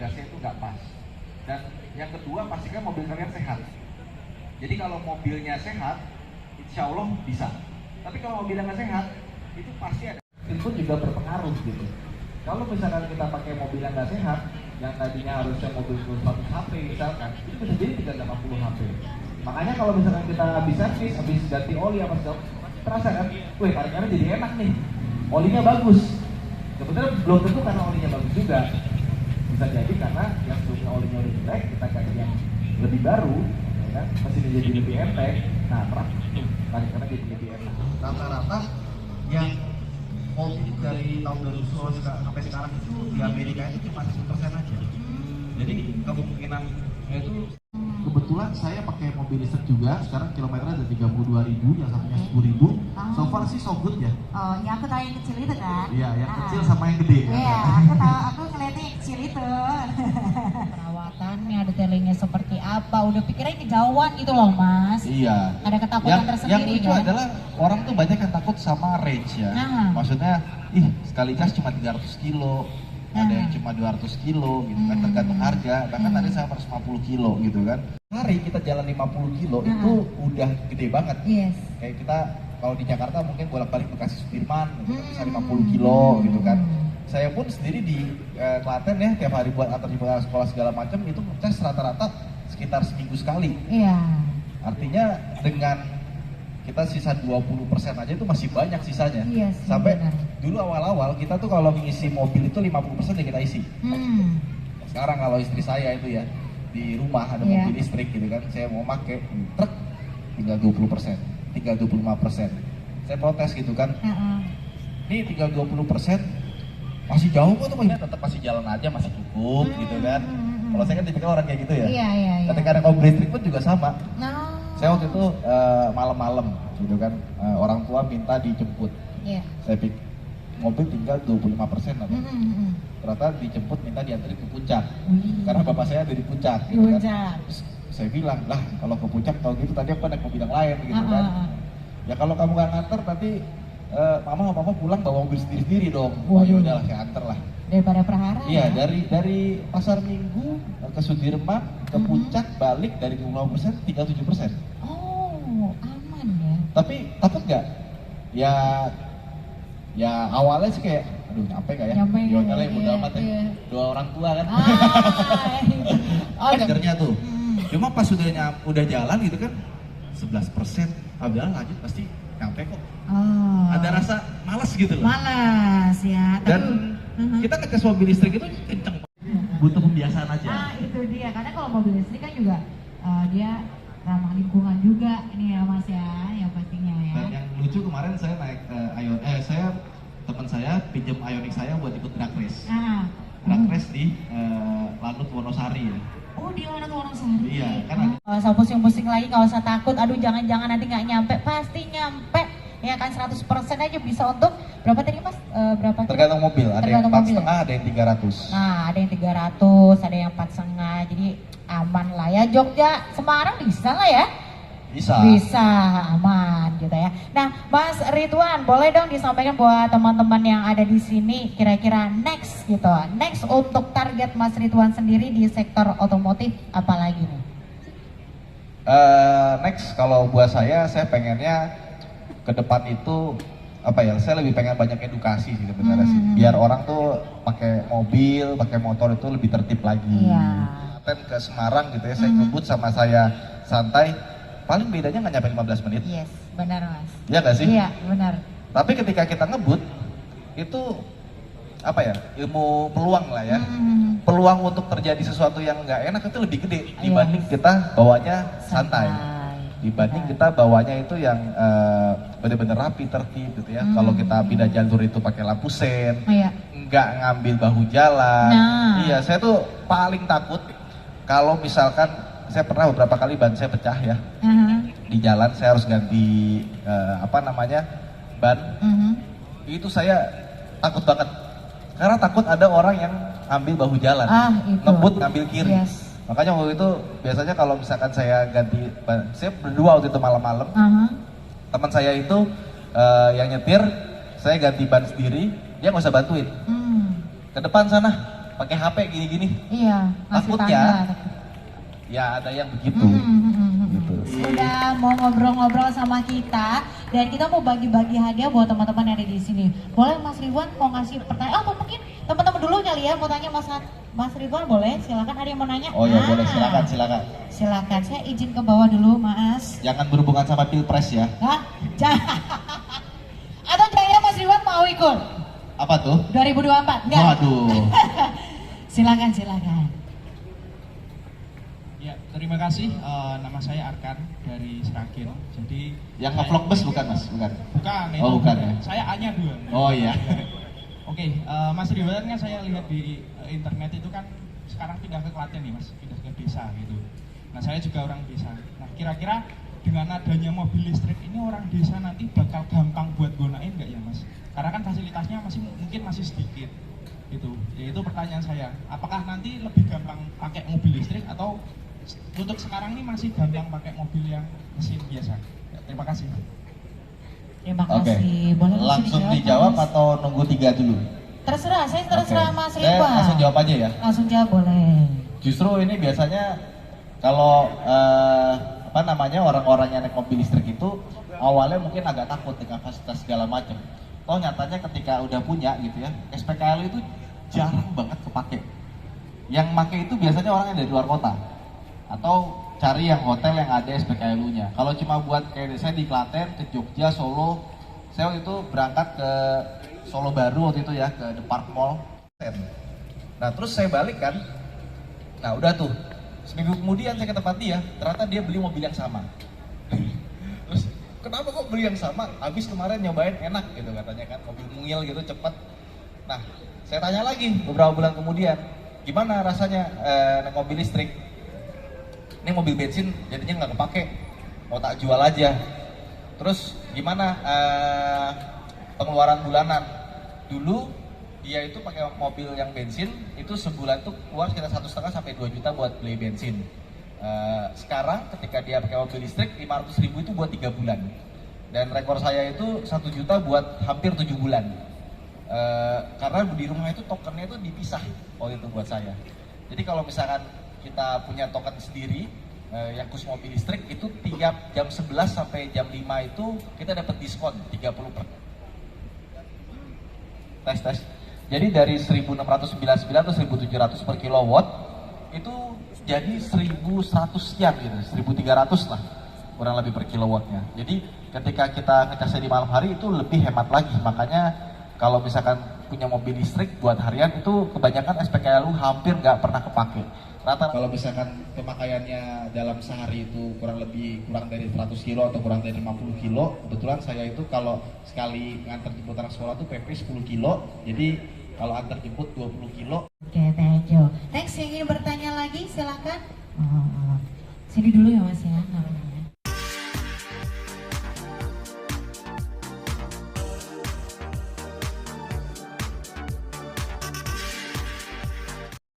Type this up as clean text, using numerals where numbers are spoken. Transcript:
gasnya itu nggak pas. Dan yang kedua, pastikan mobil kalian sehat. Jadi kalau mobilnya sehat, insya Allah bisa. Tapi kalau mobilnya nggak sehat, itu pasti ada. Itu juga berpengaruh gitu. Kalau misalkan kita pakai mobil yang nggak sehat, yang tadinya harusnya mobil 100 HP misalkan, itu bisa jadi 380 HP. Makanya kalau misalkan kita habis servis, habis ganti oli apa segala, terasa kan, wih kadang-kadang jadi enak nih, olinya bagus. Sebetulnya belum tentu karena olinya bagus juga. Bisa jadi karena yang sebelumnya olinya udah jelek, kita ganti yang lebih baru, ya kan, mesinnya jadi lebih enteng. Nah, kadang-kadang jadi lebih enak. Rata-rata yang mobil dari tahun 2010 sampai sekarang itu di Amerika itu cuma 10% aja. Jadi kemungkinan itu kebetulan saya pakai mobil listrik juga. Sekarang kilometernya ada 32.000, yang satunya 10.000. So far sih so good ya. Oh, ya aku tahu yang kecil itu kan? Iya, yang kecil sama yang gede. Iya, aku tahu, aku ngeliatnya yang kecil itu. Perawatannya, detailingnya seperti apa? Udah pikirnya kejauhan gitu loh, Mas. Iya. Ada ketakutan tersendiri. Yang lucu kan? adalah orang tuh banyak yang takut sama range ya. Maksudnya, sekali gas cuma 300 kilo. Ada yang cuma 200 kilo gitu kan, tergantung harga. Bahkan ada yang 150 kilo gitu kan. Hari kita jalan 50 kilo itu udah gede banget. Yes. Kayak kita kalau di Jakarta mungkin bolak-balik Bekasi Sudirman gitu kan, bisa 50 kilo gitu kan. Saya pun sendiri di Klaten ya, tiap hari buat antar jemput sekolah segala macam itu ngecas rata-rata sekitar seminggu sekali. Iya. Artinya dengan kita sisa 20% aja itu masih banyak sisanya. Yes, sampai benar. dulu awal-awal kita tuh kalau mengisi mobil itu 50% ya kita isi. Sekarang kalau istri saya itu ya di rumah ada mobil listrik gitu kan, saya mau pakai truk tinggal 20%, tinggal 25%. Saya protes gitu kan. Ini tinggal 20%, masih jauh kok tuh, tetap masih jalan aja, masih cukup gitu kan. Kalau saya kan tipikal orang kayak gitu ya. Iya. Ketika ada mobil listrik pun juga sama. Saya waktu itu malam-malam gitu kan, orang tua minta dijemput. Saya pikir mobil tinggal 25% atau ternyata dijemput minta diantarin ke puncak. Karena bapak saya ada di puncak gitu kan. Terus saya bilang, lah kalau ke puncak tau gitu tadi aku naik mobil yang lain gitu kan. Ya kalau kamu gak nganter nanti mama sama papa pulang bawa mobil sendiri-sendiri dong. Oh ya udahlah saya anter lah. Daripada perhara. Iya, dari pasar Minggu ke Sudirman ke puncak balik dari 20% tinggal 7%. Oh, aman ya. Tapi takut nggak? Ya awalnya sih kayak, aduh nyampe nggak ya? Nyampe yang mudah amat ya. Dua orang tua kan. Ajarnya tuh. Cuma pas udah jalan gitu kan 11%, udah lanjut pasti nyampe kok. Ada rasa malas gitu loh. Malas ya. Dan kita ngecas mobil listrik itu kenceng. Butuh pembiasaan aja. Itu dia. Karena kalau mobil listrik kan juga dia ramah lingkungan juga ini ya Mas ya, yang pastinya ya. Dan yang lucu kemarin saya naik teman saya pinjam Ioniq saya buat ikut drag race. Drag race di Lanut Wonosari ya. Oh, di Lanut Wonosari. Iya, kan ada. Nggak usah pusing-pusing lagi, nggak usah takut. Aduh, jangan-jangan nanti nggak nyampe. Pasti nyampe. Ya kan 100% aja bisa untuk berapa tadi Mas? Berapa? Tergantung mobil, ada yang 4,5, ada yang 300. Nah, ada yang 300, ada yang 4,5. Jadi aman lah ya. Jogja, Semarang bisa lah ya? Bisa, aman gitu ya. Nah, Mas Ridwan, boleh dong disampaikan buat teman-teman yang ada di sini kira-kira next gitu. Next untuk target Mas Ridwan sendiri di sektor otomotif apa lagi nih? Next kalau buat saya pengennya ke depan itu apa ya, saya lebih pengen banyak edukasi sih sebenarnya sih, biar orang tuh pakai mobil, pakai motor itu lebih tertib lagi. Ke Semarang gitu ya, saya ngebut sama saya santai, paling bedanya nggak nyampe 15 menit. Yes, benar Mas. Iya nggak sih? Iya, benar. Tapi ketika kita ngebut, itu apa ya, ilmu peluang lah ya. Peluang untuk terjadi sesuatu yang nggak enak itu lebih gede dibanding kita bawanya santai. Dibanding kita bawanya itu yang bener-bener rapi, tertib gitu ya. Kalau kita pindah jalur itu pakai lampu sen, nggak ngambil bahu jalan. Iya, saya tuh paling takut kalau misalkan saya pernah beberapa kali ban saya pecah ya. Di jalan saya harus ganti ban. Itu saya takut banget. Karena takut ada orang yang ambil bahu jalan, ngebut ngambil kiri. Makanya waktu itu biasanya kalau misalkan saya ganti ban, saya berdua waktu itu malam-malam. Teman saya itu yang nyetir, saya ganti ban sendiri, dia nggak usah bantuin. Ke depan sana, pakai HP gini-gini. Iya, ngasih Takutnya tanda. ya ada yang begitu. Gitu. Udah mau ngobrol-ngobrol sama kita dan kita mau bagi-bagi hadiah buat teman-teman yang ada di sini. Boleh Mas Ridwan mau ngasih pertanyaan? Oh mungkin teman-teman dulu kali ya mau tanya Mas Ridwan, boleh? Silakan, ada yang mau nanya? Oh ya boleh, silakan. Silakan, saya izin ke bawah dulu, Mas. Jangan berhubungan sama pilpres ya. Hah? Jangan. Atau jangan Mas Ridwan mau ikut? Apa tuh? 2024? Enggak? Waduh. Silakan. Ya, terima kasih. Nama saya Arkan dari Seragen. Jadi Yang nge-vlog bus bukan Mas? Bukan. bukan itu. Oh, bukan ya. Saya A-nya 2. Oh iya. Oke, Mas Ridwan kan saya lihat di internet itu kan sekarang pindah ke Klaten nih Mas, pindah ke desa gitu. Nah saya juga orang desa. Nah kira-kira dengan adanya mobil listrik ini orang desa nanti bakal gampang buat gunain nggak ya Mas? Karena kan fasilitasnya mungkin masih sedikit. Gitu. Itu pertanyaan saya. Apakah nanti lebih gampang pakai mobil listrik atau untuk sekarang ini masih gampang pakai mobil yang mesin biasa? Ya, terima kasih. Terima Oke. kasih. Boleh Langsung dijawab Mas? atau nunggu 3 dulu? Terserah, saya terserah Oke. Mas Saya Ridwan. langsung jawab aja ya. Langsung jawab boleh. Justru ini biasanya kalau orang-orang yang naik mobil listrik itu awalnya mungkin agak takut dengan fasilitas segala macam. Toh nyatanya ketika udah punya gitu ya, SPKLU itu jarang banget kepake. Yang make itu biasanya orang yang dari luar kota atau cari yang hotel yang ada SPKLU-nya. Kalau cuma buat kayak saya di Klaten, ke Jogja, Solo, saya waktu itu berangkat ke Solo Baru waktu itu ya, ke The Park Mall. Nah terus saya balik kan, nah udah tuh, seminggu kemudian saya ke tempat dia, ternyata dia beli mobil yang sama. Terus kenapa kok beli yang sama? Habis kemarin nyobain enak gitu katanya kan, mobil mungil gitu cepet. Nah saya tanya lagi beberapa bulan kemudian, gimana rasanya naik mobil listrik? Ini mobil bensin jadinya nggak kepake, mau tak jual aja. Terus gimana pengeluaran bulanan? Dulu dia itu pakai mobil yang bensin itu sebulan tuh keluar sekitar 1,5 sampai 2 juta buat beli bensin. Sekarang ketika dia pakai mobil listrik 500.000 itu buat 3 bulan. Dan rekor saya itu 1 juta buat hampir 7 bulan. Karena di rumah itu tokennya itu dipisah waktu itu buat saya. Jadi kalau misalkan kita punya token sendiri yang khusus mobil listrik itu tiap jam 11 sampai jam 5 itu kita dapat diskon 30%. Tes. Jadi dari 1699 atau 1700 per kilowatt itu jadi 1100 sekian gitu, 1300 lah kurang lebih per kilowattnya. Jadi ketika kita ngecasnya di malam hari itu lebih hemat lagi. Makanya kalau misalkan punya mobil listrik buat harian itu kebanyakan SPKLU hampir nggak pernah kepake. Rata kalau misalkan pemakaiannya dalam sehari itu kurang dari 100 kilo atau kurang dari 50 kilo, kebetulan saya itu kalau sekali ngantar jemput anak sekolah tuh PP 10 kilo, jadi kalau antar jemput 20 kilo. Oke, thank you. Next yang ingin bertanya lagi silakan. Sini dulu ya Mas ya.